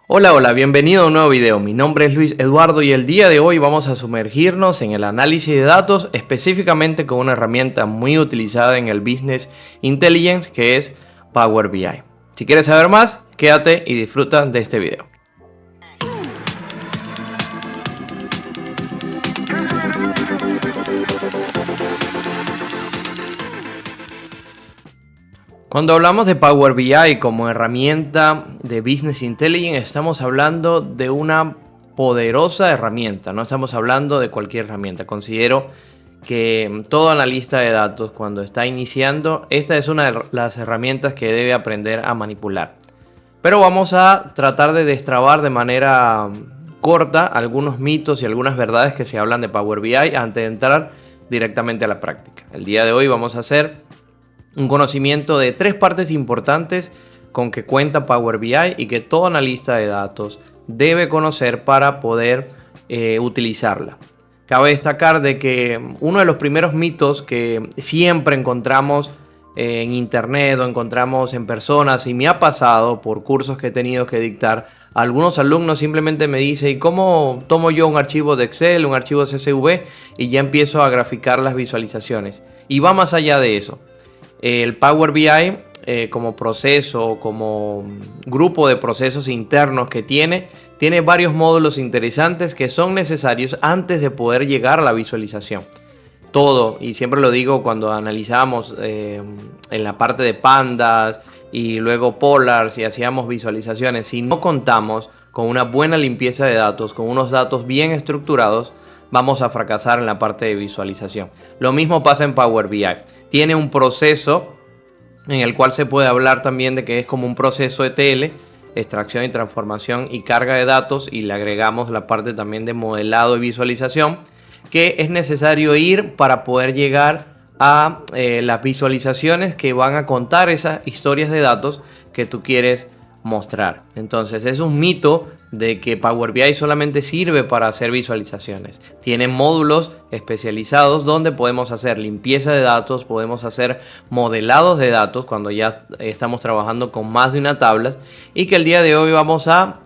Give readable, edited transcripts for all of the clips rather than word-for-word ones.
Hola, bienvenido a un nuevo video. Mi nombre es Luis Eduardo y el día de hoy vamos a sumergirnos en el análisis de datos, específicamente con una herramienta muy utilizada en el Business Intelligence que es Power BI. Si quieres saber más, quédate y disfruta de este video. Cuando hablamos de Power BI como herramienta de Business Intelligence, estamos hablando de una poderosa herramienta, no estamos hablando de cualquier herramienta. Considero que todo analista de datos, cuando está iniciando, esta es una de las herramientas que debe aprender a manipular. Pero vamos a tratar de destrabar de manera corta algunos mitos y algunas verdades que se hablan de Power BI antes de entrar directamente a la práctica. El día de hoy vamos a hacer un conocimiento de tres partes importantes con que cuenta Power BI y que todo analista de datos debe conocer para poder utilizarla. Cabe destacar de que uno de los primeros mitos que siempre encontramos en internet o encontramos en personas, y me ha pasado por cursos que he tenido que dictar, algunos alumnos simplemente me dicen: ¿y cómo tomo yo un archivo de Excel, un archivo CSV y ya empiezo a graficar las visualizaciones? Y va más allá de eso. El Power BI como proceso, como grupo de procesos internos que tiene varios módulos interesantes que son necesarios antes de poder llegar a la visualización. Todo, y siempre lo digo cuando analizamos en la parte de pandas y luego polars y hacíamos visualizaciones, si no contamos con una buena limpieza de datos, con unos datos bien estructurados, vamos a fracasar en la parte de visualización. Lo mismo pasa en Power BI. Tiene un proceso en el cual se puede hablar también de que es como un proceso ETL, extracción y transformación y carga de datos, y le agregamos la parte también de modelado y visualización, que es necesario ir para poder llegar a las visualizaciones que van a contar esas historias de datos que tú quieres mostrar. Entonces es un mito de que Power BI solamente sirve para hacer visualizaciones. Tiene módulos especializados donde podemos hacer limpieza de datos, podemos hacer modelados de datos cuando ya estamos trabajando con más de una tabla, y que el día de hoy vamos a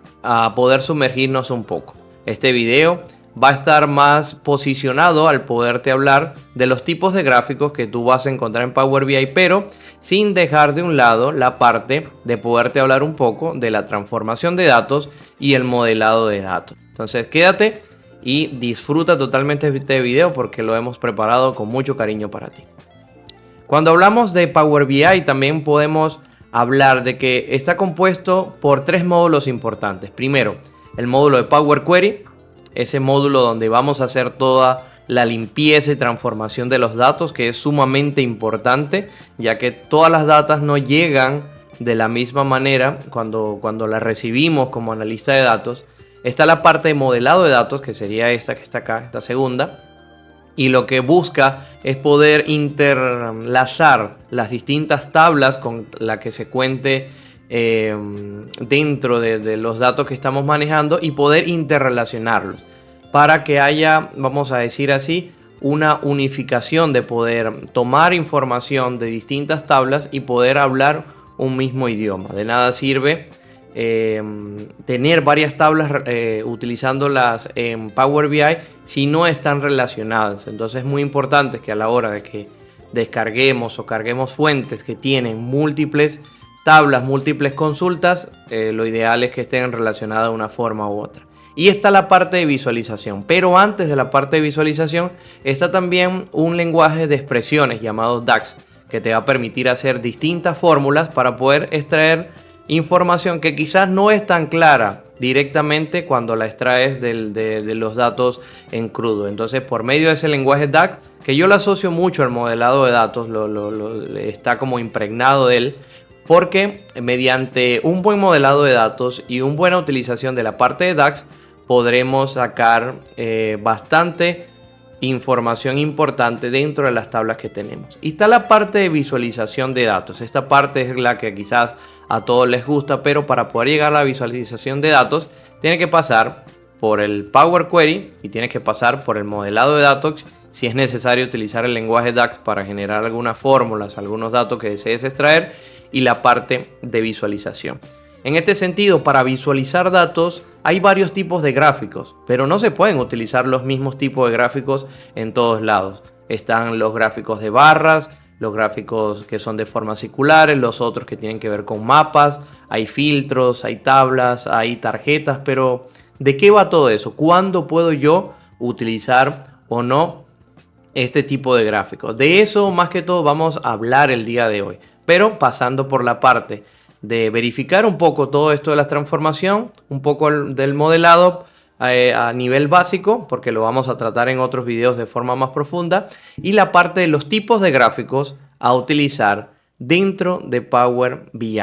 poder sumergirnos un poco. Este video va a estar más posicionado al poderte hablar de los tipos de gráficos que tú vas a encontrar en Power BI, pero sin dejar de un lado la parte de poderte hablar un poco de la transformación de datos y el modelado de datos. Entonces quédate y disfruta totalmente este video porque lo hemos preparado con mucho cariño para ti. Cuando hablamos de Power BI también podemos hablar de que está compuesto por tres módulos importantes. Primero, el módulo de Power Query, ese módulo donde vamos a hacer toda la limpieza y transformación de los datos, que es sumamente importante, ya que todas las datas no llegan de la misma manera cuando las recibimos como analista de datos. Está la parte de modelado de datos, que sería esta que está acá, esta segunda, y lo que busca es poder interlazar las distintas tablas con las que se cuente dentro de los datos que estamos manejando y poder interrelacionarlos para que haya, vamos a decir así, una unificación de poder tomar información de distintas tablas y poder hablar un mismo idioma. De nada sirve tener varias tablas utilizándolas en Power BI si no están relacionadas. Entonces es muy importante que a la hora de que descarguemos o carguemos fuentes que tienen múltiples tablas, múltiples consultas, lo ideal es que estén relacionadas de una forma u otra. Y está la parte de visualización, pero antes de la parte de visualización está también un lenguaje de expresiones llamado DAX, que te va a permitir hacer distintas fórmulas para poder extraer información que quizás no es tan clara directamente cuando la extraes de los datos en crudo. Entonces, por medio de ese lenguaje DAX, que yo lo asocio mucho al modelado de datos, está como impregnado de él, porque mediante un buen modelado de datos y una buena utilización de la parte de DAX podremos sacar bastante información importante dentro de las tablas que tenemos. Y está la parte de visualización de datos. Esta parte es la que quizás a todos les gusta, pero para poder llegar a la visualización de datos tiene que pasar por el Power Query y tiene que pasar por el modelado de datos, si es necesario utilizar el lenguaje DAX para generar algunas fórmulas, algunos datos que desees extraer, y la parte de visualización. En este sentido, para visualizar datos hay varios tipos de gráficos, pero no se pueden utilizar los mismos tipos de gráficos en todos lados. Están los gráficos de barras, los gráficos que son de formas circulares, los otros que tienen que ver con mapas, hay filtros, hay tablas, hay tarjetas, pero ¿de qué va todo eso? ¿Cuándo puedo yo utilizar o no este tipo de gráficos? De eso más que todo vamos a hablar el día de hoy, pero pasando por la parte de verificar un poco todo esto de la transformación, un poco del modelado a nivel básico, porque lo vamos a tratar en otros videos de forma más profunda, y la parte de los tipos de gráficos a utilizar dentro de Power BI,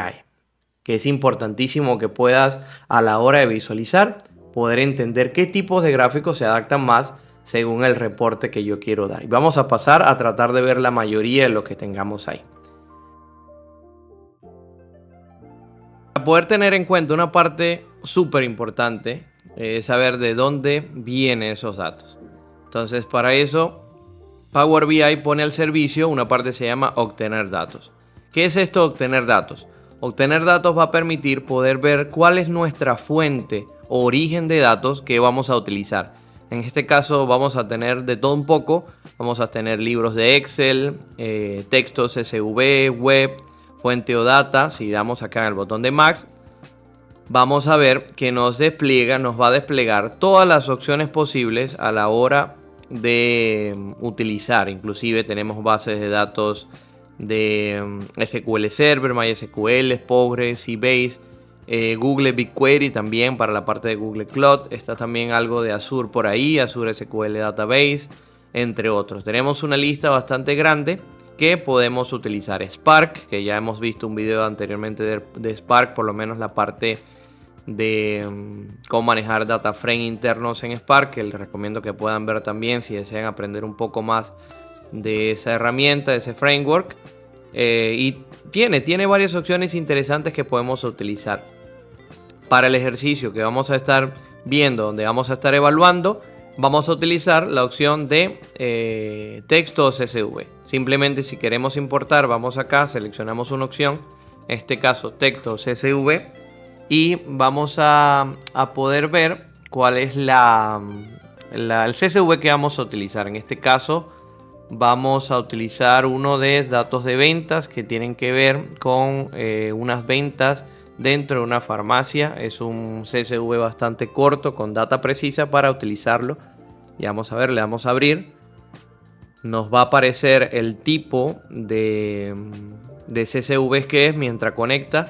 que es importantísimo que puedas a la hora de visualizar poder entender qué tipos de gráficos se adaptan más según el reporte que yo quiero dar. Y vamos a pasar a tratar de ver la mayoría de lo que tengamos ahí. Para poder tener en cuenta una parte súper importante es saber de dónde vienen esos datos. Entonces, para eso Power BI pone al servicio una parte que se llama obtener datos. ¿Qué es esto obtener datos? Obtener datos va a permitir poder ver cuál es nuestra fuente o origen de datos que vamos a utilizar. En este caso vamos a tener de todo un poco. Vamos a tener libros de Excel, textos CSV, web, fuente o data. Si damos acá en el botón de Max, vamos a ver que nos va a desplegar todas las opciones posibles a la hora de utilizar. Inclusive tenemos bases de datos de SQL Server, MySQL, Postgres, Sybase, Google BigQuery también para la parte de Google Cloud. Está también algo de Azure por ahí, Azure SQL Database, entre otros. Tenemos una lista bastante grande que podemos utilizar. Spark, que ya hemos visto un video anteriormente de Spark, por lo menos la parte de cómo manejar data frame internos en Spark, que les recomiendo que puedan ver también si desean aprender un poco más de esa herramienta, de ese framework. Y tiene varias opciones interesantes que podemos utilizar. Para el ejercicio que vamos a estar viendo, donde vamos a estar evaluando, vamos a utilizar la opción de texto CSV. Simplemente si queremos importar, vamos acá, seleccionamos una opción, en este caso texto CSV, y vamos a poder ver cuál es el CSV que vamos a utilizar. En este caso vamos a utilizar uno de datos de ventas que tienen que ver con unas ventas dentro de una farmacia. Es un CSV bastante corto con data precisa para utilizarlo. Y vamos a ver, le damos a abrir. Nos va a aparecer el tipo de CSV que es mientras conecta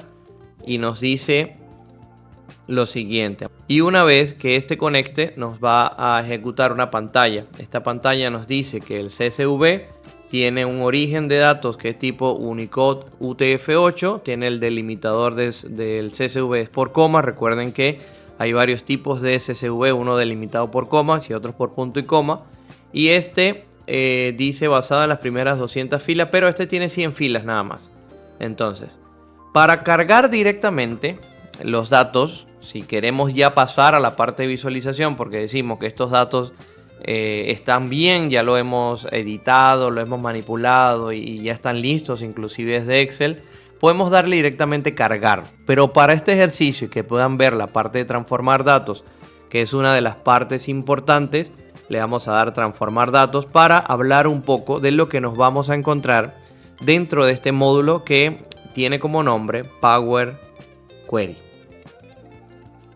y nos dice lo siguiente. Y una vez que este conecte nos va a ejecutar una pantalla. Esta pantalla nos dice que el CSV tiene un origen de datos que es tipo Unicode UTF-8. Tiene el delimitador del CSV por comas. Recuerden que hay varios tipos de CSV, uno delimitado por comas y otros por punto y coma. Y este dice basado en las primeras 200 filas, pero este tiene 100 filas nada más. Entonces, para cargar directamente los datos, si queremos ya pasar a la parte de visualización, porque decimos que estos datos están bien, ya lo hemos editado, lo hemos manipulado y ya están listos, inclusive desde Excel, podemos darle directamente cargar. Pero para este ejercicio y que puedan ver la parte de transformar datos, que es una de las partes importantes, le vamos a dar transformar datos para hablar un poco de lo que nos vamos a encontrar dentro de este módulo que tiene como nombre Power Query.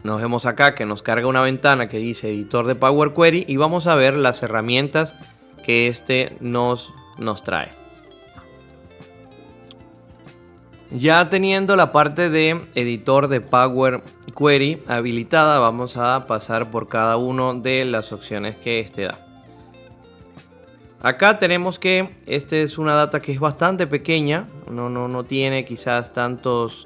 Nos vemos acá que nos carga una ventana que dice editor de Power Query y vamos a ver las herramientas que este nos trae. Ya teniendo la parte de editor de Power Query habilitada, vamos a pasar por cada una de las opciones que este da. Acá tenemos que este es una data que es bastante pequeña, no tiene quizás tantas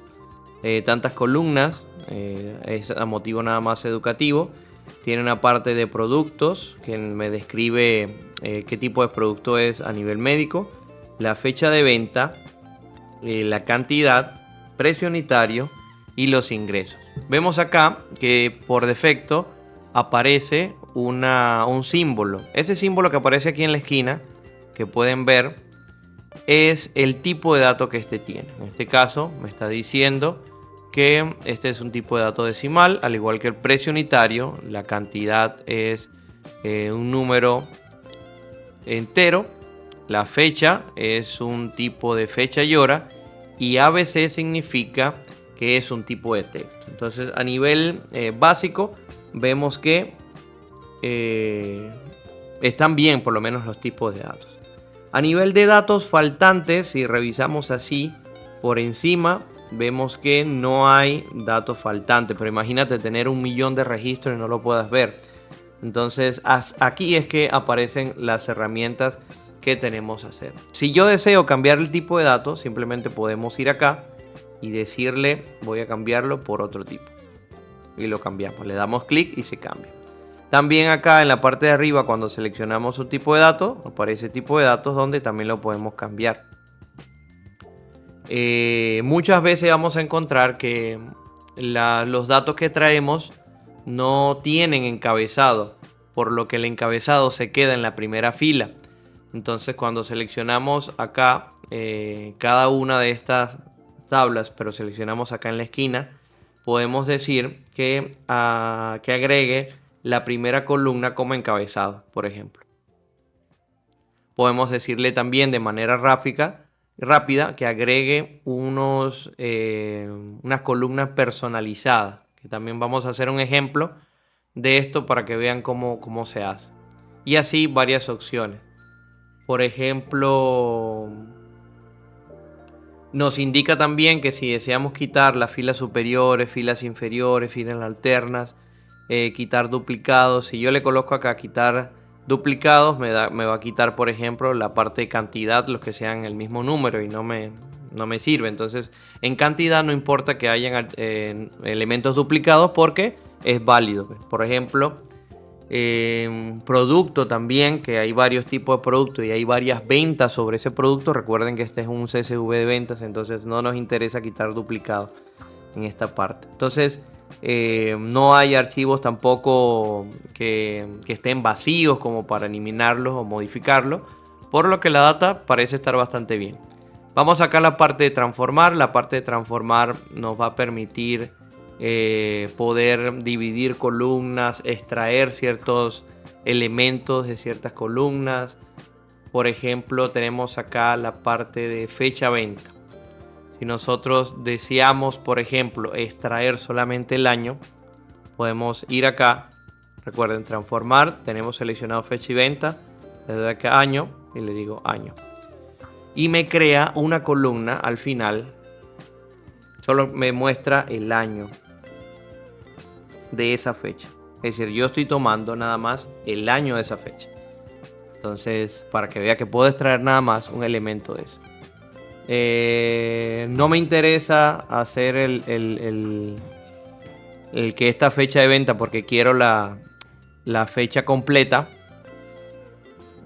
columnas, es a motivo nada más educativo. Tiene una parte de productos que me describe qué tipo de producto es a nivel médico, la fecha de venta, la cantidad, precio unitario y los ingresos. Vemos acá que por defecto aparece un símbolo. Ese símbolo que aparece aquí en la esquina, que pueden ver, es el tipo de dato que este tiene. En este caso me está diciendo que este es un tipo de dato decimal, al igual que el precio unitario. La cantidad es un número entero. La fecha es un tipo de fecha y hora. Y ABC significa que es un tipo de texto. Entonces, a nivel básico, vemos que están bien por lo menos los tipos de datos. A nivel de datos faltantes, si revisamos así por encima, vemos que no hay datos faltantes. Pero imagínate tener 1 millón de registros y no lo puedas ver. Entonces, aquí es que aparecen las herramientas que tenemos que hacer. Si yo deseo cambiar el tipo de datos, simplemente podemos ir acá y decirle voy a cambiarlo por otro tipo. Y lo cambiamos. Le damos clic y se cambia. También acá en la parte de arriba, cuando seleccionamos un tipo de datos, aparece tipo de datos donde también lo podemos cambiar. Muchas veces vamos a encontrar que los datos que traemos no tienen encabezado, por lo que el encabezado se queda en la primera fila. Entonces, cuando seleccionamos acá cada una de estas tablas, pero seleccionamos acá en la esquina, podemos decir que agregue la primera columna como encabezado, por ejemplo. Podemos decirle también de manera rápida que agregue unas columnas personalizadas, que también vamos a hacer un ejemplo de esto para que vean cómo se hace. Y así varias opciones. Por ejemplo, nos indica también que si deseamos quitar las filas superiores, filas inferiores, filas alternas, quitar duplicados, si yo le coloco acá quitar duplicados, me va a quitar, por ejemplo, la parte de cantidad, los que sean el mismo número, y no me sirve. Entonces, en cantidad no importa que hayan elementos duplicados porque es válido. Por ejemplo, producto también, que hay varios tipos de productos y hay varias ventas sobre ese producto. Recuerden que este es un CSV de ventas, entonces no nos interesa quitar duplicados en esta parte. Entonces no hay archivos tampoco que estén vacíos como para eliminarlos o modificarlos, por lo que la data parece estar bastante bien. Vamos acá a la parte de transformar. La parte de transformar nos va a permitir poder dividir columnas, extraer ciertos elementos de ciertas columnas. Por ejemplo, tenemos acá la parte de fecha venta. Si nosotros deseamos, por ejemplo, extraer solamente el año, podemos ir acá. Recuerden, transformar. Tenemos seleccionado fecha y venta. Le doy acá año y le digo año. Y me crea una columna al final. Solo me muestra el año de esa fecha. Es decir, yo estoy tomando nada más el año de esa fecha. Entonces, para que vea que puedo extraer nada más un elemento de eso. No me interesa hacer el que esta fecha de venta, porque quiero la fecha completa.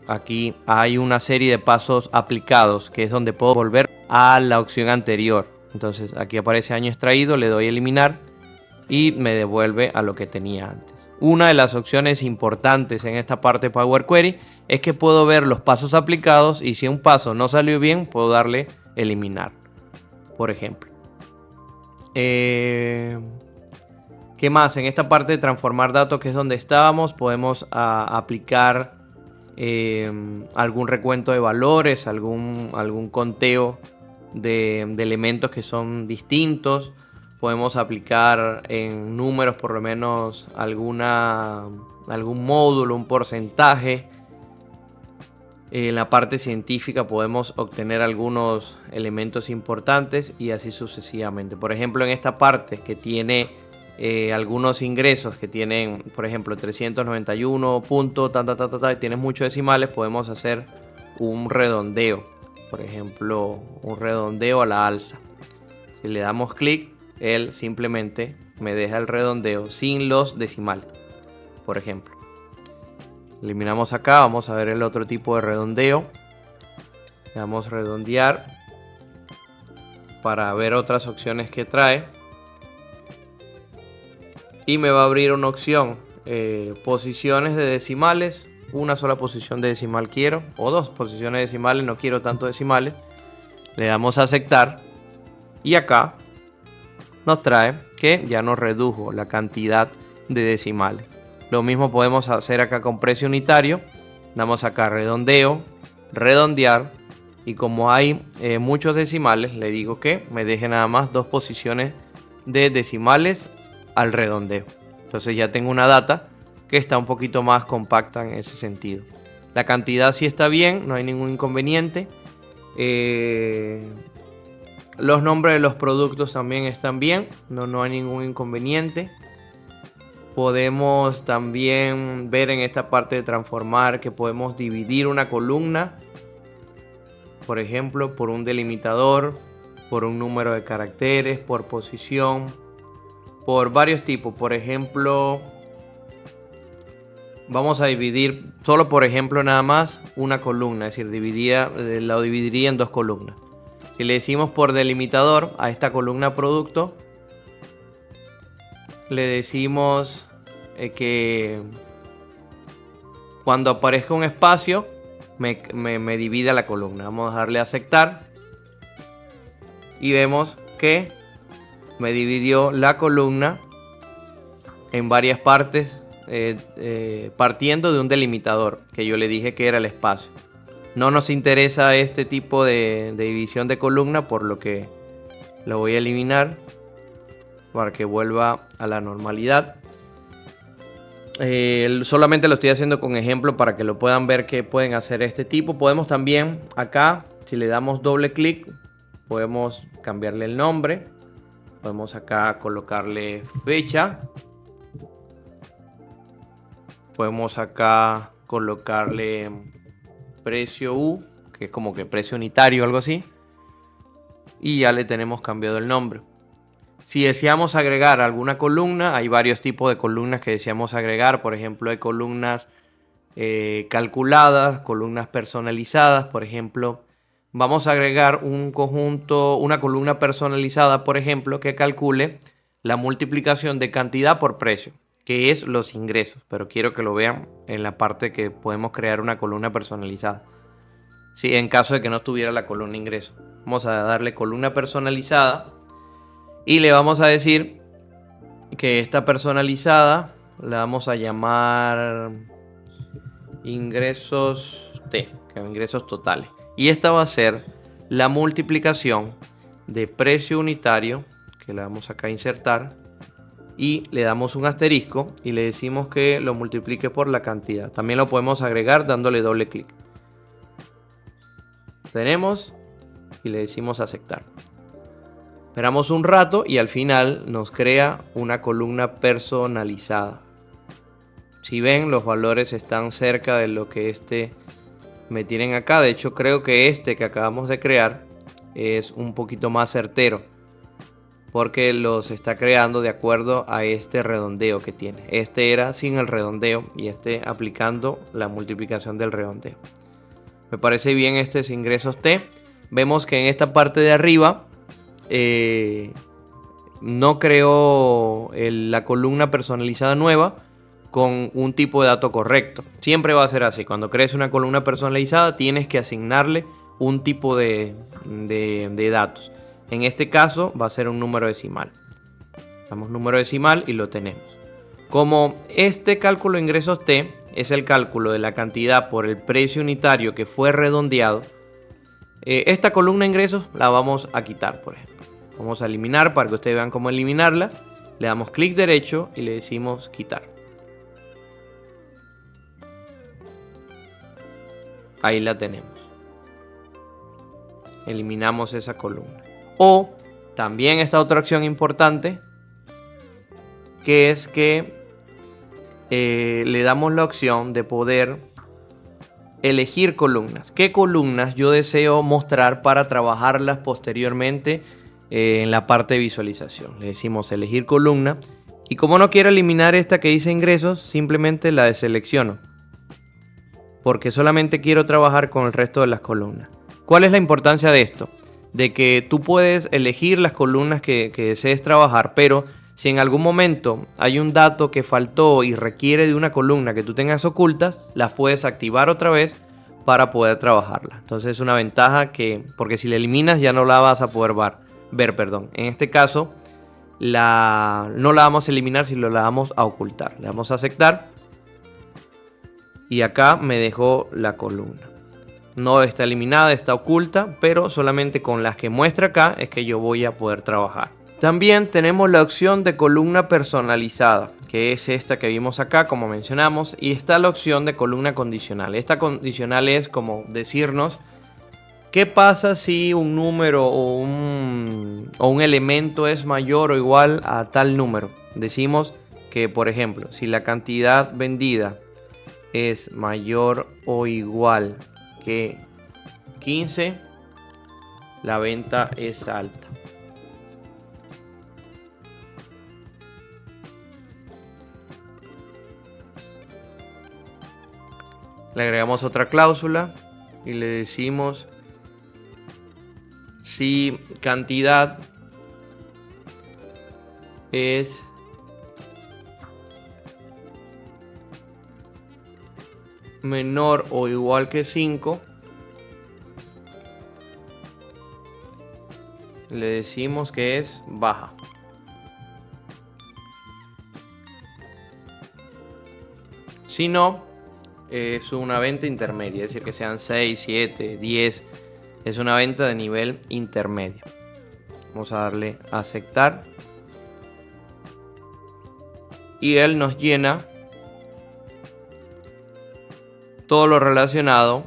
Aquí hay una serie de pasos aplicados, que es donde puedo volver a la opción anterior. Entonces aquí aparece año extraído, le doy a eliminar y me devuelve a lo que tenía antes. Una de las opciones importantes en esta parte de Power Query es que puedo ver los pasos aplicados, y si un paso no salió bien, puedo darle eliminar, por ejemplo. ¿Qué más? En esta parte de transformar datos, que es donde estábamos, podemos aplicar algún recuento de valores, algún conteo de elementos que son distintos. Podemos aplicar en números por lo menos algún módulo, un porcentaje. En la parte científica podemos obtener algunos elementos importantes y así sucesivamente. Por ejemplo, en esta parte que tiene algunos ingresos que tienen, por ejemplo, 391 puntos, y tienen muchos decimales, podemos hacer un redondeo. Por ejemplo, un redondeo a la alza. Si le damos clic, él simplemente me deja el redondeo sin los decimales, por ejemplo. Eliminamos acá, vamos a ver el otro tipo de redondeo. Le damos redondear para ver otras opciones que trae. Y me va a abrir una opción, posiciones de decimales. Una sola posición de decimal quiero, o 2 posiciones decimales, no quiero tantos decimales. Le damos a aceptar y acá nos trae que ya nos redujo la cantidad de decimales. Lo mismo podemos hacer acá con precio unitario. Damos acá redondeo, redondear, y como hay muchos decimales, le digo que me deje nada más 2 posiciones de decimales al redondeo. Entonces ya tengo una data que está un poquito más compacta en ese sentido. La cantidad sí está bien, no hay ningún inconveniente. Los nombres de los productos también están bien, no hay ningún inconveniente. Podemos también ver en esta parte de transformar que podemos dividir una columna, por ejemplo, por un delimitador, por un número de caracteres, por posición, por varios tipos. Por ejemplo, vamos a dividir solo, por ejemplo, nada más una columna, es decir, la dividiría en 2 columnas. Si le decimos por delimitador a esta columna producto, le decimos que cuando aparezca un espacio me divida la columna. Vamos a darle a aceptar y vemos que me dividió la columna en varias partes, partiendo de un delimitador que yo le dije que era el espacio. No nos interesa este tipo de división de columna, por lo que lo voy a eliminar para que vuelva a la normalidad. Solamente lo estoy haciendo con ejemplo para que lo puedan ver que pueden hacer este tipo. Podemos también acá, si le damos doble clic, podemos cambiarle el nombre. Podemos acá colocarle fecha. Podemos acá colocarle precio U, que es como que precio unitario o algo así. Y ya le tenemos cambiado el nombre. Si deseamos agregar alguna columna, hay varios tipos de columnas que deseamos agregar. Por ejemplo, hay columnas calculadas, columnas personalizadas. Por ejemplo, vamos a agregar un conjunto, una columna personalizada, por ejemplo, que calcule la multiplicación de cantidad por precio, que es los ingresos. Pero quiero que lo vean en la parte que podemos crear una columna personalizada. Sí, en caso de que no tuviera la columna ingreso. Vamos a darle columna personalizada. Y le vamos a decir que esta personalizada la vamos a llamar ingresos T, que ingresos totales. Y esta va a ser la multiplicación de precio unitario, que le vamos acá a insertar. Y le damos un asterisco y le decimos que lo multiplique por la cantidad. También lo podemos agregar dándole doble clic. Tenemos y le decimos aceptar. Esperamos un rato y al final nos crea una columna personalizada. Si ven, los valores están cerca de lo que me tienen acá. De hecho, creo que que acabamos de crear es un poquito más certero, porque los está creando de acuerdo a este redondeo que tiene. Este era sin el redondeo y aplicando la multiplicación del redondeo. Me parece bien es ingresos T. Vemos que en esta parte de arriba no creo la columna personalizada nueva con un tipo de dato correcto. Siempre va a ser así. Cuando crees una columna personalizada tienes que asignarle un tipo de datos. En este caso va a ser un número decimal. Damos número decimal y lo tenemos. Como este cálculo de ingresos T es el cálculo de la cantidad por el precio unitario que fue redondeado, esta columna ingresos la vamos a quitar, por ejemplo. Vamos a eliminar para que ustedes vean cómo eliminarla. Le damos clic derecho y le decimos quitar. Ahí la tenemos. Eliminamos esa columna. O también esta otra opción importante, que es que le damos la opción de poder elegir columnas. ¿Qué columnas yo deseo mostrar para trabajarlas posteriormente en la parte de visualización? Le decimos elegir columna. Y como no quiero eliminar esta que dice ingresos, simplemente la deselecciono, porque solamente quiero trabajar con el resto de las columnas. ¿Cuál es la importancia de esto? De que tú puedes elegir las columnas que desees trabajar, pero si en algún momento hay un dato que faltó y requiere de una columna que tú tengas ocultas, las puedes activar otra vez para poder trabajarla. Entonces es una ventaja porque si la eliminas ya no la vas a poder ver. En este caso, no la vamos a eliminar, sino la vamos a ocultar. Le damos a aceptar. Y acá me dejó la columna. No está eliminada, está oculta, pero solamente con las que muestra acá es que yo voy a poder trabajar. También tenemos la opción de columna personalizada, que es esta que vimos acá, como mencionamos, y está la opción de columna condicional. Esta condicional es como decirnos qué pasa si un número o un elemento es mayor o igual a tal número. Decimos que, por ejemplo, si la cantidad vendida es mayor o igual que 15, la venta es alta. Le agregamos otra cláusula y le decimos si cantidad es menor o igual que 5, le decimos que es baja. Si no, es una venta intermedia, es decir, que sean 6, 7, 10, es una venta de nivel intermedio. Vamos a darle a aceptar. Y él nos llena todo lo relacionado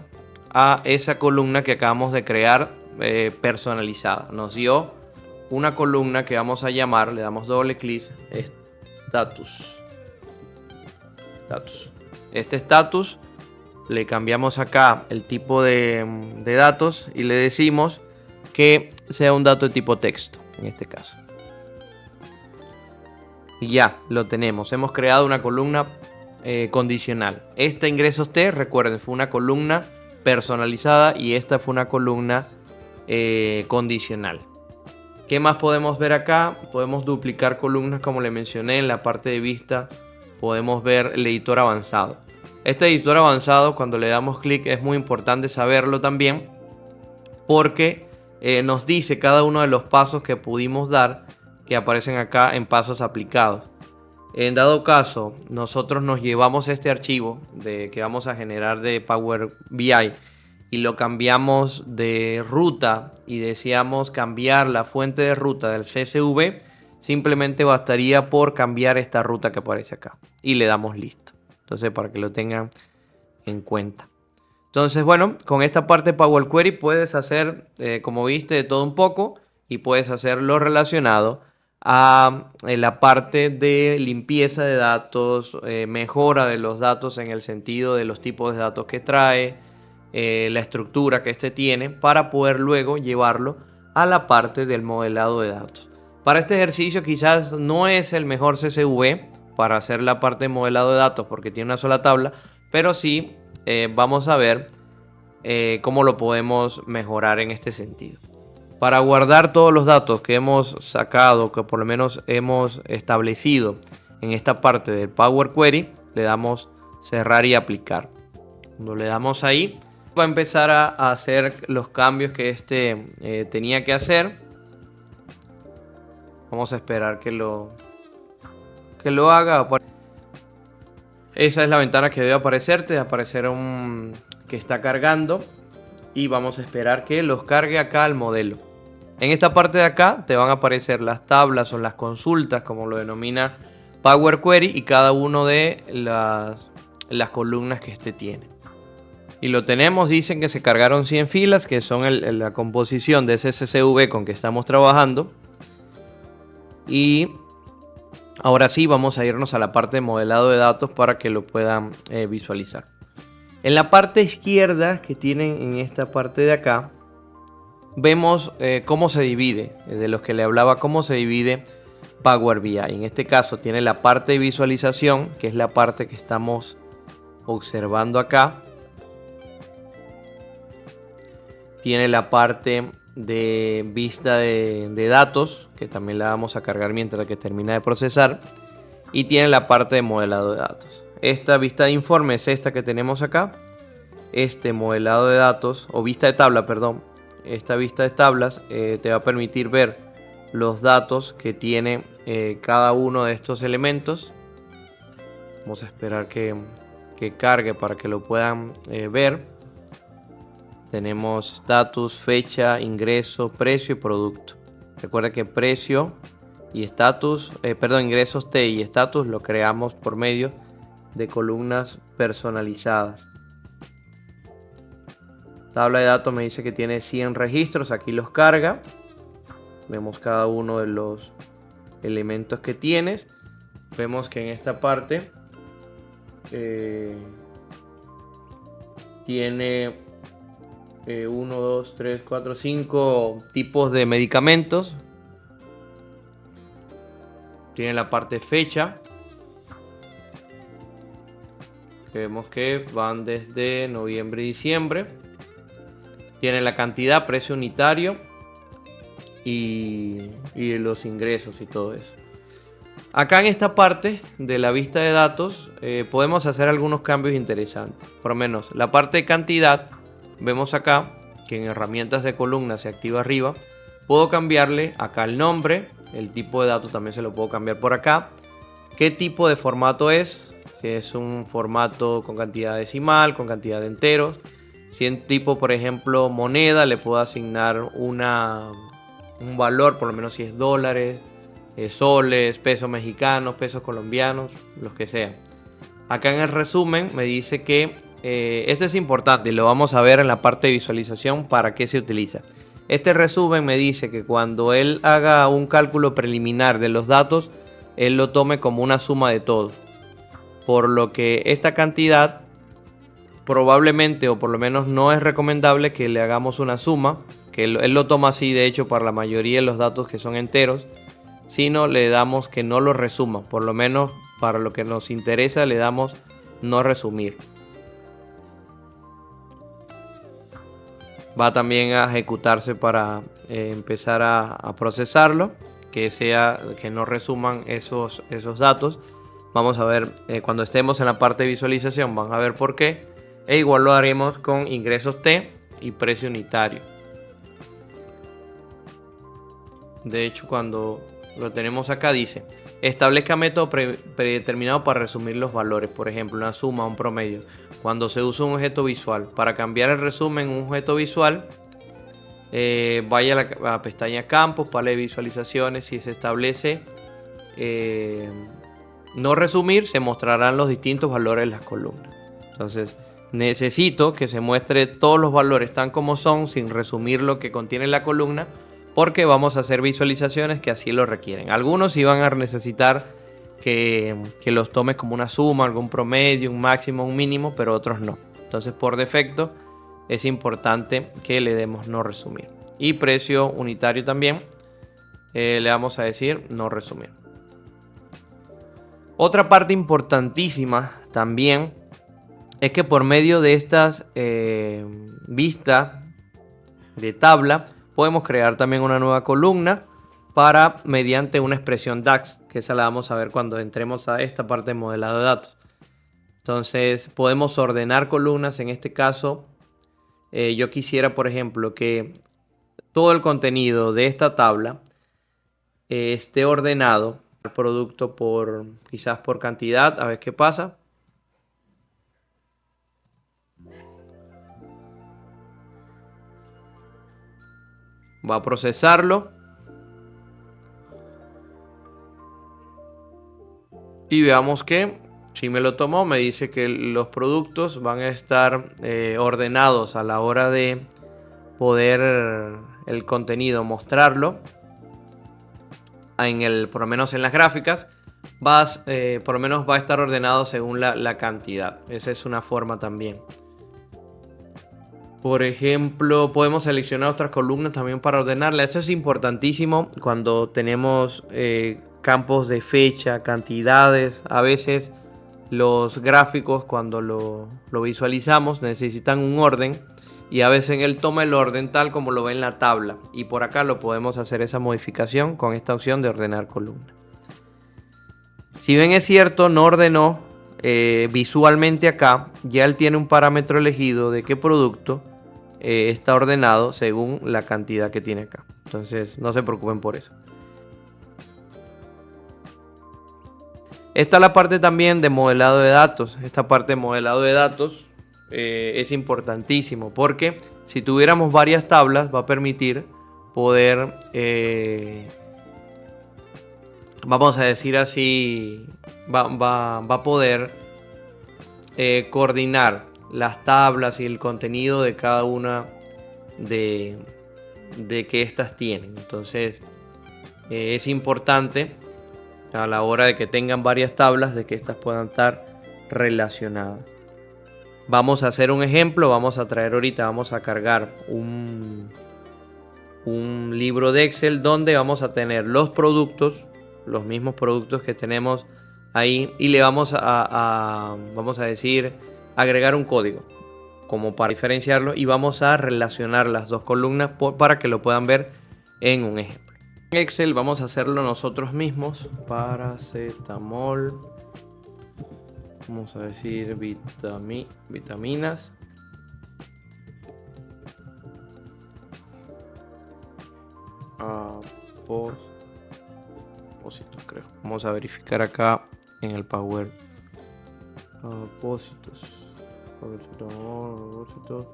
a esa columna que acabamos de crear personalizada. Nos dio una columna que vamos a llamar, le damos doble clic, status. Este status le cambiamos acá el tipo de datos y le decimos que sea un dato de tipo texto en este caso. Y ya lo tenemos, hemos creado una columna condicional. Esta ingresos T, recuerden, fue una columna personalizada y esta fue una columna condicional. ¿Qué más podemos ver acá? Podemos duplicar columnas, como le mencioné en la parte de vista. Podemos ver el editor avanzado. Este editor avanzado, cuando le damos clic, es muy importante saberlo también, porque nos dice cada uno de los pasos que pudimos dar, que aparecen acá en pasos aplicados. En dado caso, nosotros nos llevamos este archivo que vamos a generar de Power BI y lo cambiamos de ruta y deseamos cambiar la fuente de ruta del CSV, simplemente bastaría por cambiar esta ruta que aparece acá y le damos listo. Entonces, para que lo tengan en cuenta. Entonces, bueno, con esta parte de Power Query puedes hacer, como viste, de todo un poco y puedes hacer lo relacionado a la parte de limpieza de datos, mejora de los datos en el sentido de los tipos de datos que trae, la estructura que este tiene, para poder luego llevarlo a la parte del modelado de datos. Para este ejercicio quizás no es el mejor CSV para hacer la parte de modelado de datos porque tiene una sola tabla, pero sí vamos a ver cómo lo podemos mejorar en este sentido. Para guardar todos los datos que hemos sacado, que por lo menos hemos establecido en esta parte del Power Query, le damos cerrar y aplicar. Cuando le damos ahí, va a empezar a hacer los cambios que tenía que hacer. Vamos a esperar que lo haga. Esa es la ventana que debe aparecerte. Aparecer que está cargando. Y vamos a esperar que los cargue acá al modelo. En esta parte de acá te van a aparecer las tablas o las consultas, como lo denomina Power Query, y cada uno de las columnas que tiene. Y lo tenemos, dicen que se cargaron 100 filas, que son la composición de ese CSV con que estamos trabajando. Y ahora sí vamos a irnos a la parte de modelado de datos para que lo puedan visualizar. En la parte izquierda que tienen en esta parte de acá, vemos cómo se divide, de los que le hablaba, cómo se divide Power BI. En este caso tiene la parte de visualización, que es la parte que estamos observando acá. Tiene la parte de vista de datos, que también la vamos a cargar mientras que termina de procesar. Y tiene la parte de modelado de datos. Esta vista de informe es esta que tenemos acá. Este modelado de datos, o vista de tabla, perdón. Esta vista de tablas te va a permitir ver los datos que tiene cada uno de estos elementos. Vamos a esperar que cargue para que lo puedan ver. Tenemos status, fecha, ingreso, precio y producto. Recuerda que precio y status, ingresos T y status lo creamos por medio de columnas personalizadas. Tabla de datos me dice que tiene 100 registros, aquí los carga. Vemos cada uno de los elementos que tienes. Vemos que en esta parte tiene 1, 2, 3, 4, 5 tipos de medicamentos. Tiene la parte fecha. Vemos que van desde noviembre y diciembre. Tiene la cantidad, precio unitario y los ingresos y todo eso. Acá en esta parte de la vista de datos podemos hacer algunos cambios interesantes. Por lo menos la parte de cantidad, vemos acá que en herramientas de columna se activa arriba. Puedo cambiarle acá el nombre, el tipo de datos también se lo puedo cambiar por acá. ¿Qué tipo de formato es? Si es un formato con cantidad decimal, con cantidad de enteros. Si es tipo, por ejemplo, moneda, le puedo asignar un valor, por lo menos si es dólares, soles, pesos mexicanos, pesos colombianos, los que sean. Acá en el resumen me dice que esto es importante y lo vamos a ver en la parte de visualización para qué se utiliza. Este resumen me dice que cuando él haga un cálculo preliminar de los datos, él lo tome como una suma de todo. Por lo que esta cantidad probablemente, o por lo menos no es recomendable que le hagamos una suma, que él lo toma así de hecho para la mayoría de los datos que son enteros, sino le damos que no lo resuma. Por lo menos para lo que nos interesa le damos no resumir. Va también a ejecutarse para empezar a procesarlo, que no resuman esos datos. Vamos a ver cuando estemos en la parte de visualización, van a ver por qué. E igual lo haremos con ingresos T y precio unitario. De hecho, cuando lo tenemos acá dice: establezca método predeterminado para resumir los valores, por ejemplo una suma, un promedio, cuando se usa un objeto visual. Para cambiar el resumen en un objeto visual, vaya a la pestaña campos, panel de visualizaciones. Si se establece no resumir, se mostrarán los distintos valores de las columnas. Entonces necesito que se muestre todos los valores tan como son, sin resumir lo que contiene la columna, porque vamos a hacer visualizaciones que así lo requieren. Algunos sí van a necesitar que los tomes como una suma, algún promedio, un máximo, un mínimo, pero otros no. Entonces por defecto es importante que le demos no resumir. Y precio unitario también le vamos a decir no resumir. Otra parte importantísima también es que por medio de estas vistas de tabla podemos crear también una nueva columna mediante una expresión DAX, que esa la vamos a ver cuando entremos a esta parte de modelado de datos. Entonces podemos ordenar columnas. En este caso yo quisiera, por ejemplo, que todo el contenido de esta tabla esté ordenado el producto quizás por cantidad. A ver qué pasa. Va a procesarlo. Y veamos que si me lo tomó, me dice que los productos van a estar ordenados a la hora de poder el contenido mostrarlo. Por lo menos en las gráficas, por lo menos va a estar ordenado según la cantidad. Esa es una forma también. Por ejemplo, podemos seleccionar otras columnas también para ordenarla. Eso es importantísimo cuando tenemos campos de fecha, cantidades. A veces los gráficos, cuando lo visualizamos, necesitan un orden. Y a veces él toma el orden tal como lo ve en la tabla. Y por acá lo podemos hacer esa modificación con esta opción de ordenar columna. Si bien es cierto, no ordenó visualmente acá, ya él tiene un parámetro elegido de qué producto está ordenado según la cantidad que tiene acá. Entonces no se preocupen por eso. Esta es la parte también de modelado de datos. Esta parte de modelado de datos es importantísimo porque si tuviéramos varias tablas va a permitir poder, vamos a decir así, va a poder coordinar las tablas y el contenido de cada una de que estas tienen. Entonces es importante a la hora de que tengan varias tablas de que estas puedan estar relacionadas. Vamos a hacer un ejemplo, vamos a traer ahorita, vamos a cargar un libro de Excel donde vamos a tener los productos, los mismos productos que tenemos ahí, y le vamos a decir, agregar un código como para diferenciarlo, y vamos a relacionar las dos columnas para que lo puedan ver en un ejemplo. En Excel vamos a hacerlo nosotros mismos. Paracetamol, vamos a decir vitaminas. Apósitos, creo. Vamos a verificar acá en el Power. Apósitos. Apósitos.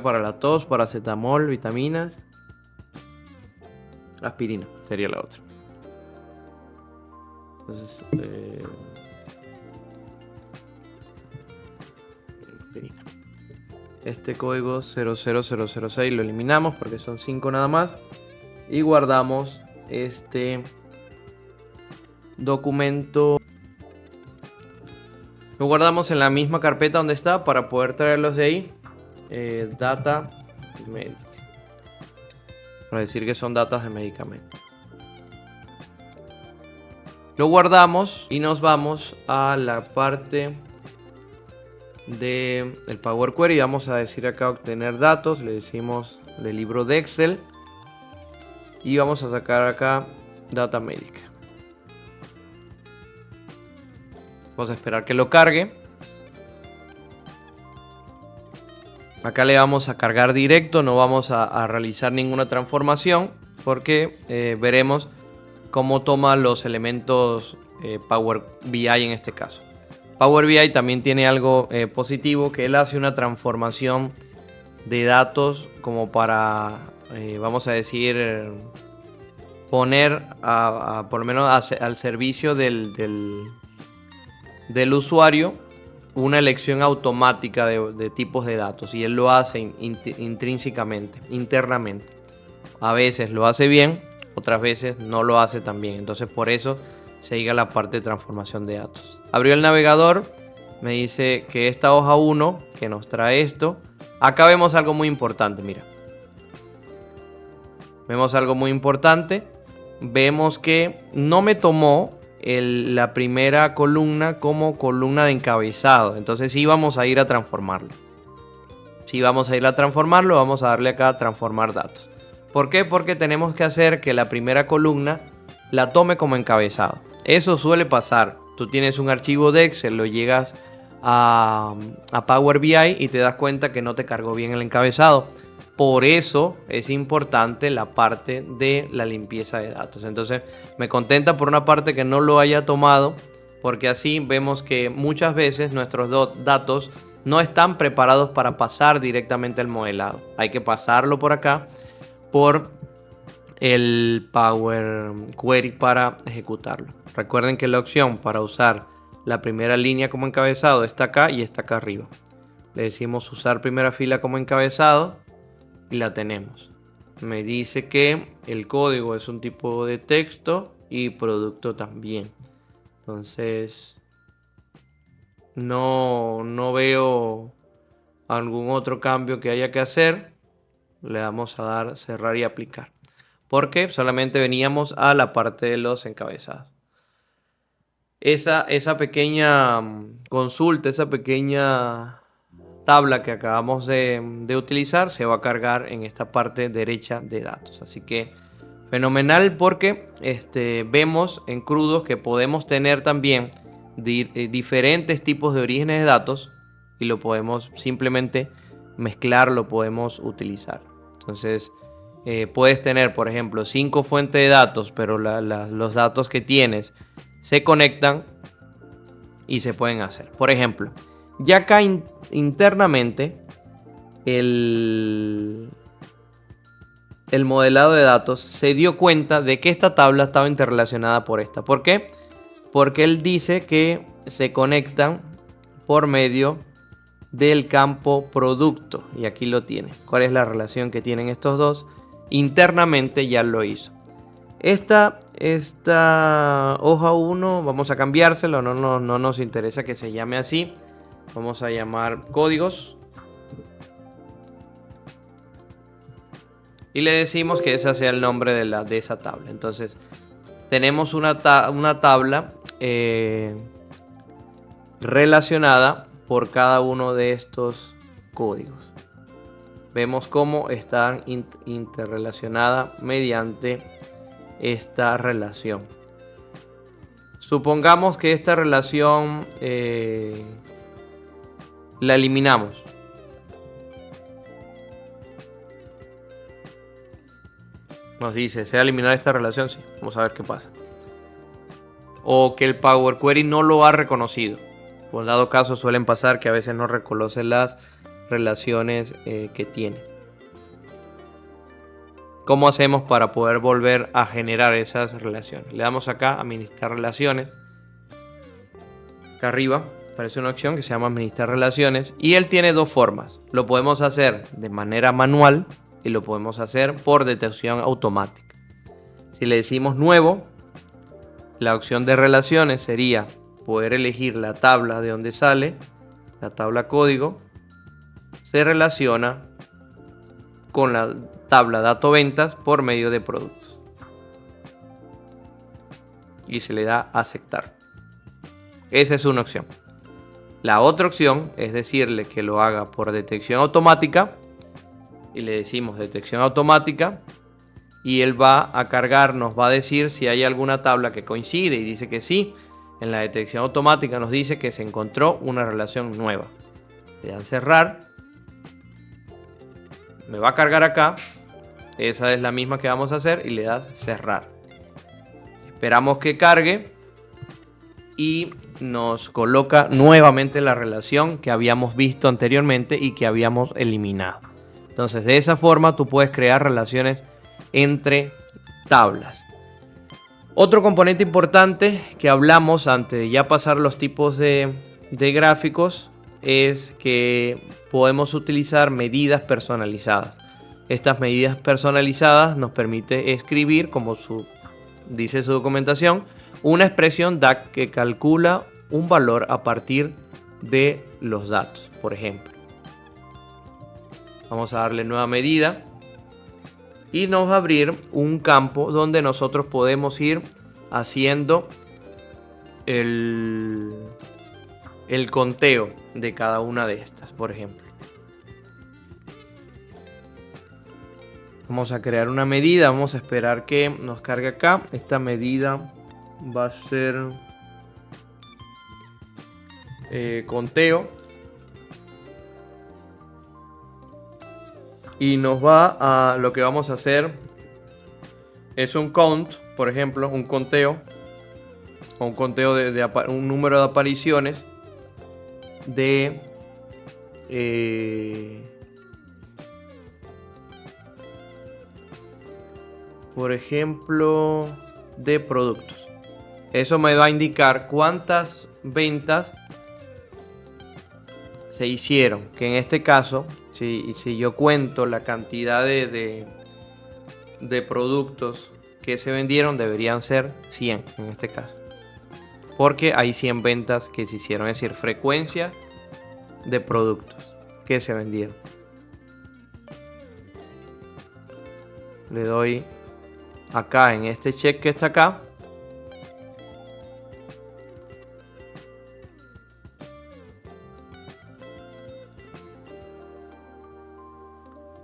Para la tos, paracetamol, vitaminas. Aspirina sería la otra. Entonces, aspirina. Este código 00006 lo eliminamos porque son 5 nada más. Y guardamos este documento. Lo guardamos en la misma carpeta donde está para poder traerlos de ahí. Data médica. Para decir que son datos de medicamentos. Lo guardamos y nos vamos a la parte del Power Query. Vamos a decir acá obtener datos. Le decimos del libro de Excel. Y vamos a sacar acá data médica. Vamos a esperar que lo cargue. Acá le vamos a cargar directo, no vamos a realizar ninguna transformación porque veremos cómo toma los elementos Power BI en este caso. Power BI también tiene algo positivo, que él hace una transformación de datos como para, vamos a decir, poner por lo menos al servicio del usuario una elección automática de tipos de datos, y él lo hace intrínsecamente, internamente. A veces lo hace bien, otras veces no lo hace tan bien. Entonces por eso se llega a la parte de transformación de datos. Abrió el navegador, me dice que esta hoja 1 que nos trae esto. Acá vemos algo muy importante, mira. Vemos algo muy importante. Vemos que no me tomó la primera columna como columna de encabezado. Entonces sí vamos a ir a transformarlo. Si vamos a ir a transformarlo, vamos a darle acá a transformar datos. ¿Por qué? Porque tenemos que hacer que la primera columna la tome como encabezado. Eso suele pasar. Tú tienes un archivo de Excel, lo llegas a Power BI y te das cuenta que no te cargó bien el encabezado. Por eso es importante la parte de la limpieza de datos. Entonces me contenta por una parte que no lo haya tomado, porque así vemos que muchas veces nuestros datos no están preparados para pasar directamente al modelado. Hay que pasarlo por acá, por el Power Query para ejecutarlo. Recuerden que la opción para usar la primera línea como encabezado está acá y está acá arriba. Le decimos usar primera fila como encabezado y la tenemos. Me dice que el código es un tipo de texto y producto también. Entonces no veo algún otro cambio que haya que hacer. Le vamos a dar cerrar y aplicar, porque solamente veníamos a la parte de los encabezados. Esa pequeña consulta, esa pequeña tabla que acabamos de utilizar se va a cargar en esta parte derecha de datos. Así que fenomenal, porque vemos en crudos que podemos tener también diferentes tipos de orígenes de datos y lo podemos simplemente mezclar, lo podemos utilizar. Entonces puedes tener, por ejemplo, 5 fuentes de datos, pero los datos que tienes se conectan y se pueden hacer. Por ejemplo, ya acá internamente el modelado de datos se dio cuenta de que esta tabla estaba interrelacionada por esta. ¿Por qué? Porque él dice que se conectan por medio del campo producto. Y aquí lo tiene. ¿Cuál es la relación que tienen estos dos? Internamente ya lo hizo. Esta hoja 1 vamos a cambiárselo. No nos interesa que se llame así. Vamos a llamar códigos. Y le decimos que ese sea el nombre de esa tabla. Entonces tenemos una tabla relacionada por cada uno de estos códigos. Vemos cómo están interrelacionadas mediante esta relación. Supongamos que esta relación la eliminamos. Nos dice, ¿se ha eliminado esta relación? Sí, vamos a ver qué pasa. O que el Power Query no lo ha reconocido. Por dado caso suelen pasar que a veces no reconoce las relaciones que tiene. ¿Cómo hacemos para poder volver a generar esas relaciones? Le damos acá administrar relaciones. Acá arriba aparece una opción que se llama administrar relaciones. Y él tiene dos formas. Lo podemos hacer de manera manual y lo podemos hacer por detección automática. Si le decimos nuevo, la opción de relaciones sería poder elegir la tabla de donde sale, la tabla código, se relaciona con la tabla dato ventas por medio de productos. Y se le da a aceptar. Esa es una opción. La otra opción es decirle que lo haga por detección automática. Y le decimos detección automática. Y él va a cargar, nos va a decir si hay alguna tabla que coincide y dice que sí. En la detección automática nos dice que se encontró una relación nueva. Le dan cerrar. Me va a cargar acá. Esa es la misma que vamos a hacer y le das cerrar. Esperamos que cargue y nos coloca nuevamente la relación que habíamos visto anteriormente y que habíamos eliminado. Entonces, de esa forma tú puedes crear relaciones entre tablas. Otro componente importante que hablamos antes de ya pasar los tipos de gráficos es que podemos utilizar medidas personalizadas. Estas medidas personalizadas nos permite escribir, como dice su documentación, una expresión DAC que calcula un valor a partir de los datos. Por ejemplo, vamos a darle nueva medida y nos va a abrir un campo donde nosotros podemos ir haciendo el conteo de cada una de estas. Por ejemplo, vamos a crear una medida, vamos a esperar que nos cargue acá. Esta medida va a ser conteo y nos va a, lo que vamos a hacer es un count, por ejemplo, un conteo o un conteo de un número de apariciones de por ejemplo, de productos. Eso me va a indicar cuántas ventas se hicieron. Que en este caso, si yo cuento la cantidad de productos que se vendieron, deberían ser 100 en este caso. Porque hay 100 ventas que se hicieron. Es decir, frecuencia de productos que se vendieron. Le doy acá en este check que está acá.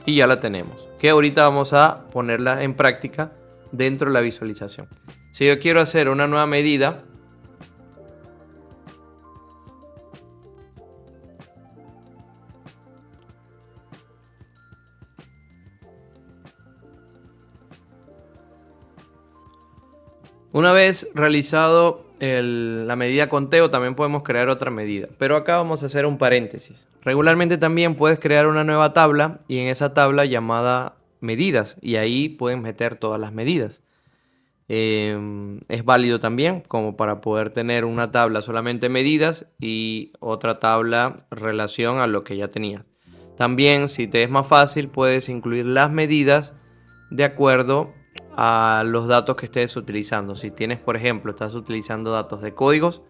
Y ya la tenemos. Que ahorita vamos a ponerla en práctica dentro de la visualización. Si yo quiero hacer una nueva medida, Una vez realizado la medida conteo, también podemos crear otra medida. Pero acá vamos a hacer un paréntesis. Regularmente también puedes crear una nueva tabla y en esa tabla llamada medidas. Y ahí pueden meter todas las medidas. Es válido también como para poder tener una tabla solamente medidas y otra tabla relación a lo que ya tenías. También, si te es más fácil, puedes incluir las medidas de acuerdo a los datos que estés utilizando. Si tienes, por ejemplo, estás utilizando datos de códigos,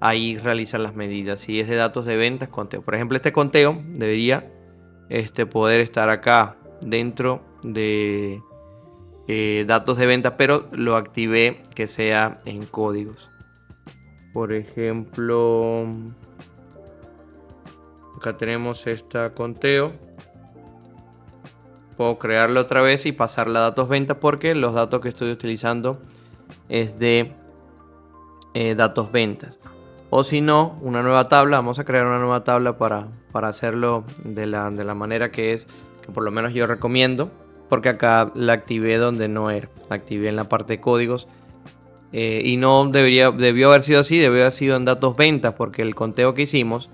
ahí realizan las medidas. Si es de datos de ventas, conteo. Por ejemplo, este conteo debería poder estar acá dentro de datos de venta, pero lo activé que sea en códigos. Por ejemplo, acá tenemos esta conteo. Puedo crearlo otra vez y pasarla a datos venta porque los datos que estoy utilizando es de datos ventas. O si no, una nueva tabla. Vamos a crear una nueva tabla para hacerlo de la manera que es, que por lo menos yo recomiendo. Porque acá la activé donde no era. La activé en la parte de códigos. Y no debió haber sido así. Debió haber sido en datos ventas. Porque el conteo que hicimos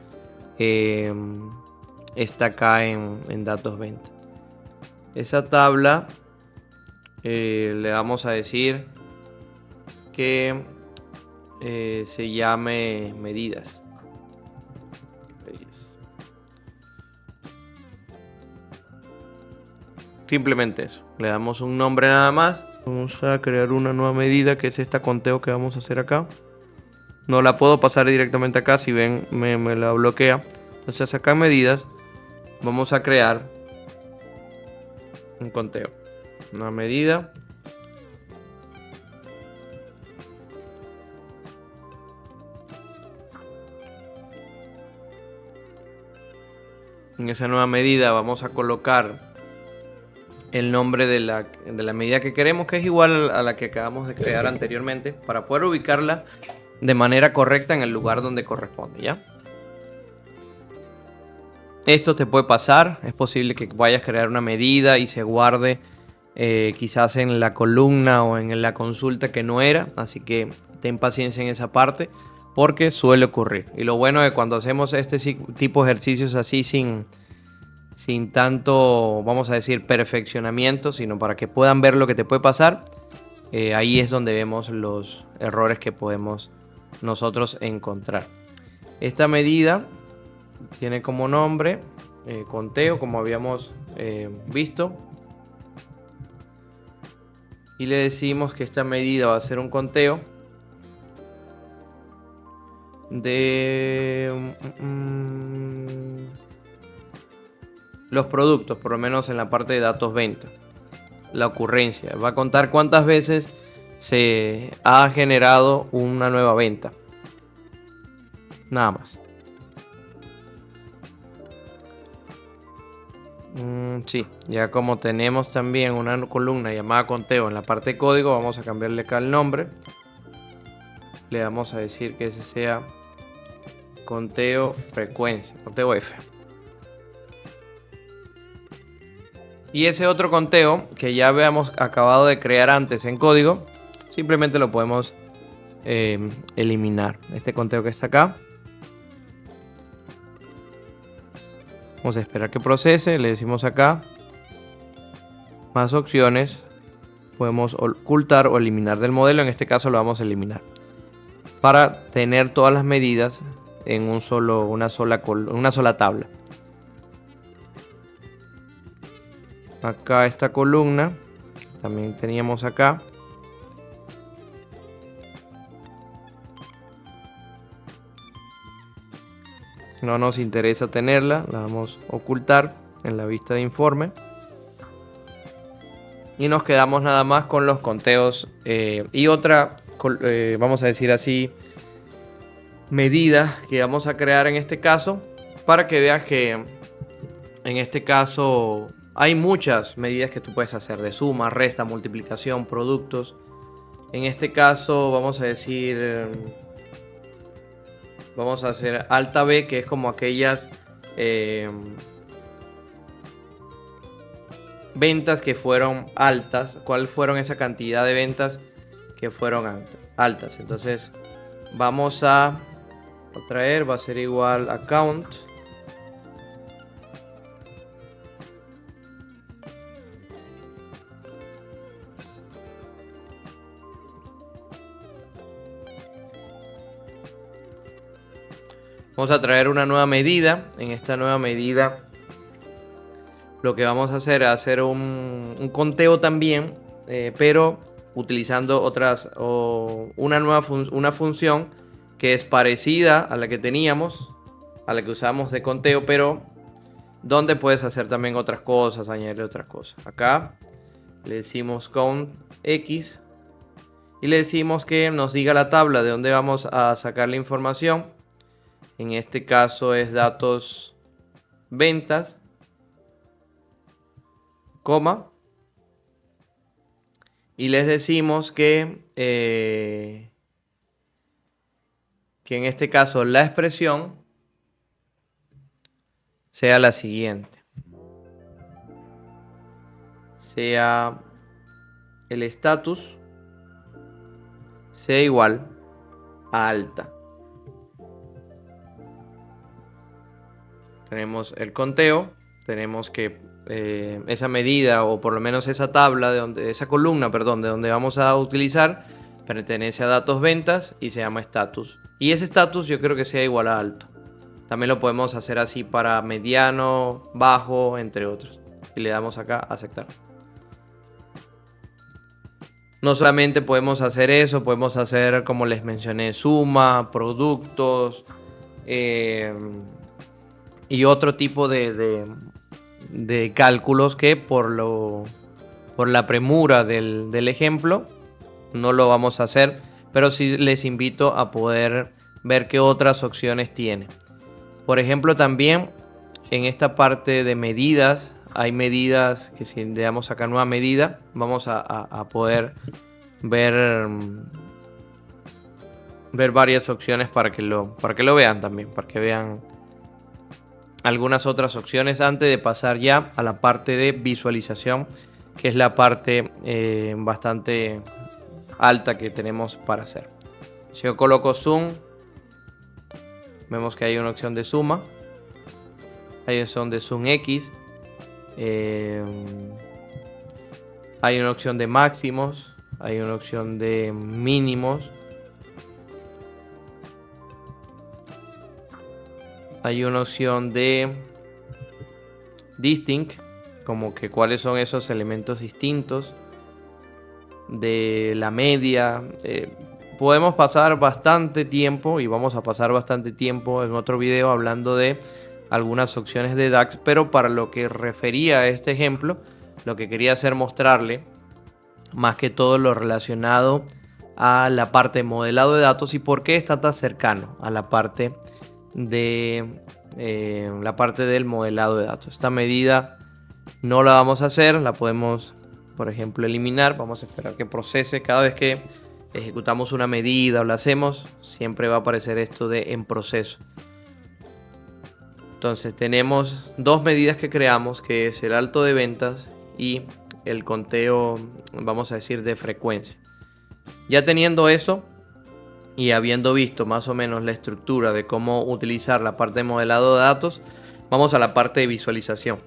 está acá en datos ventas. Esa tabla le vamos a decir que se llame medidas. Simplemente eso. Le damos un nombre nada más. Vamos a crear una nueva medida que es esta conteo que vamos a hacer acá. No la puedo pasar directamente acá. Si ven, me la bloquea. Entonces acá en medidas vamos a crear un conteo. Una medida. En esa nueva medida vamos a colocar el nombre de la medida que queremos, que es igual a la que acabamos de crear anteriormente, para poder ubicarla de manera correcta en el lugar donde corresponde, ¿ya? Esto te puede pasar, es posible que vayas a crear una medida y se guarde quizás en la columna o en la consulta que no era, así que ten paciencia en esa parte porque suele ocurrir. Y lo bueno es que cuando hacemos este tipo de ejercicios así sin tanto, vamos a decir, perfeccionamiento, sino para que puedan ver lo que te puede pasar, ahí es donde vemos los errores que podemos nosotros encontrar. Esta medida tiene como nombre conteo, como habíamos visto, y le decimos que esta medida va a ser un conteo de los productos, por lo menos en la parte de datos venta. La ocurrencia va a contar cuántas veces se ha generado una nueva venta, nada más. Sí, ya como tenemos también una columna llamada conteo en la parte de código, vamos a cambiarle acá el nombre. Le vamos a decir que ese sea conteo frecuencia, conteo F. Y ese otro conteo que ya habíamos acabado de crear antes en código, simplemente lo podemos eliminar. Este conteo que está acá. Vamos a esperar que procese, le decimos acá más opciones, podemos ocultar o eliminar del modelo, en este caso lo vamos a eliminar para tener todas las medidas en una sola tabla. Acá esta columna también teníamos acá. No nos interesa tenerla, la vamos a ocultar en la vista de informe. Y nos quedamos nada más con los conteos y otra, vamos a decir así, medida que vamos a crear en este caso, para que veas que en este caso hay muchas medidas que tú puedes hacer de suma, resta, multiplicación, productos. En este caso vamos a decir... Vamos a hacer alta B, que es como aquellas ventas que fueron altas. ¿Cuál fueron esa cantidad de ventas que fueron altas. Entonces vamos a traer, va a ser igual a count. Vamos a traer una nueva medida. En esta nueva medida lo que vamos a hacer es hacer un conteo también, pero utilizando una función que es parecida a la que teníamos, a la que usamos de conteo, pero donde puedes hacer también otras cosas, añadir otras cosas. Acá le decimos count x y le decimos que nos diga la tabla de donde vamos a sacar la información. En este caso es datos ventas, coma, y les decimos que en este caso la expresión sea la siguiente. Sea el status sea igual a alta. Tenemos el conteo, tenemos que esa medida o por lo menos esa tabla, esa columna, perdón, de donde vamos a utilizar, pertenece a datos ventas y se llama status. Y ese status yo creo que sea igual a alto. También lo podemos hacer así para mediano, bajo, entre otros. Y le damos acá a aceptar. No solamente podemos hacer eso, podemos hacer, como les mencioné, suma, productos y otro tipo de cálculos que por la premura del ejemplo no lo vamos a hacer, pero sí les invito a poder ver qué otras opciones tiene. Por ejemplo, también en esta parte de medidas, hay medidas que si le damos acá nueva medida, vamos a poder ver varias opciones para que lo vean también, para que vean algunas otras opciones antes de pasar ya a la parte de visualización, que es la parte bastante alta que tenemos para hacer. Si yo coloco zoom, vemos que hay una opción de suma, hay una opción de zoom X, hay una opción de máximos, hay una opción de mínimos, hay una opción de distinct, como que cuáles son esos elementos distintos, de la media. Podemos pasar bastante tiempo y vamos a pasar bastante tiempo en otro video hablando de algunas opciones de DAX, pero para lo que refería a este ejemplo, lo que quería hacer mostrarle más que todo lo relacionado a la parte de modelado de datos y por qué está tan cercano a la parte de del modelado de datos. Esta medida no la vamos a hacer, la podemos, por ejemplo, eliminar. Vamos a esperar que procese. Cada vez que ejecutamos una medida o la hacemos, siempre va a aparecer esto de en proceso. Entonces tenemos dos medidas que creamos, que es el alto de ventas y el conteo, vamos a decir, de frecuencia. Ya teniendo eso y habiendo visto más o menos la estructura de cómo utilizar la parte de modelado de datos, vamos a la parte de visualización.